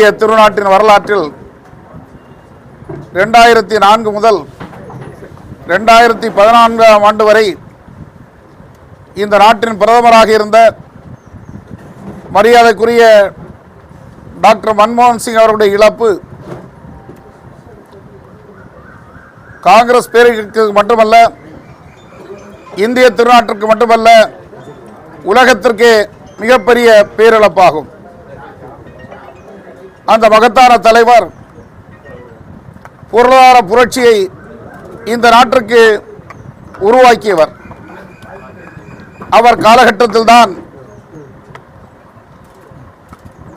இந்திய திருநாட்டின் வரலாற்றில் 2004 முதல் 2014ஆம் ஆண்டு வரை இந்த நாட்டின் பிரதமராக இருந்த மரியாதைக்குரிய டாக்டர் மன்மோகன் சிங் அவருடைய இழப்பு காங்கிரஸ் பேருக்கு மட்டுமல்ல, இந்திய திருநாட்டிற்கு மட்டுமல்ல, உலகத்திற்கே மிகப்பெரிய பேரிழப்பாகும். அந்த மகத்தான தலைவர் பொருளாதார புரட்சியை இந்த நாட்டிற்கு உருவாக்கியவர். அவர் காலகட்டத்தில்தான்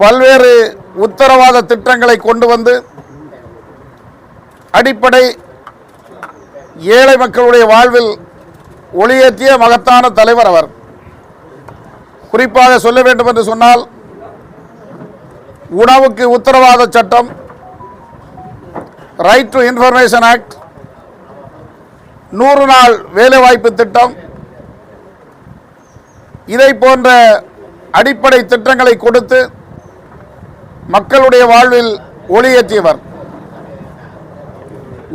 பல்வேறு உத்தரவாத திட்டங்களை கொண்டு வந்து அடிப்படை ஏழை மக்களுடைய வாழ்வில் ஒளியேற்றிய மகத்தான தலைவர் அவர். குறிப்பாக சொல்ல வேண்டும் என்று சொன்னால், உணவுக்கு உத்தரவாத சட்டம், ரைட் டு இன்ஃபர்மேஷன் ஆக்ட், 100 நாள் வேலைவாய்ப்பு திட்டம், இதை போன்ற அடிப்படை திட்டங்களை கொடுத்து மக்களுடைய வாழ்வில் ஒளியேற்றியவர்.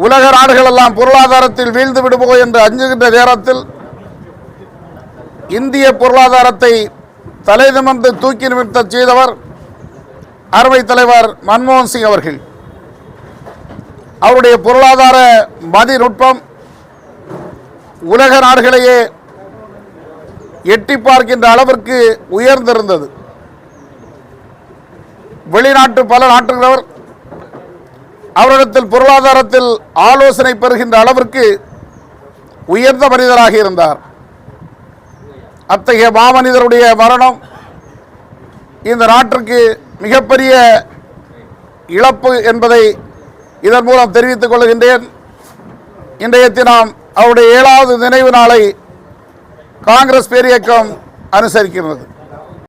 உலக நாடுகள் எல்லாம் பொருளாதாரத்தில் வீழ்ந்து விடுமோ என்று அஞ்சுகின்ற நேரத்தில் இந்திய பொருளாதாரத்தை தலை நிமிர்ந்து தூக்கி நிமிர்த்த செய்தவர் அருமை தலைவர் மன்மோகன் சிங் அவர்கள். அவருடைய பொருளாதார மதிநுட்பம் உலக நாடுகளையே எட்டி பார்க்கின்ற அளவிற்கு உயர்ந்திருந்தது. வெளிநாட்டு பல நாட்டுகளவர் அவரிடத்தில் பொருளாதாரத்தில் ஆலோசனை பெறுகின்ற அளவிற்கு உயர்ந்த மனிதராக இருந்தார். அத்தகைய மாமனிதருடைய மரணம் இந்த நாட்டிற்கு மிகப்பெரிய இழப்பு என்பதை இதன் மூலம் தெரிவித்துக் கொள்கின்றேன். இன்றைய தினம் அவருடைய 7வது நினைவு நாளை காங்கிரஸ் பேரியக்கம் அனுசரிக்கிறது.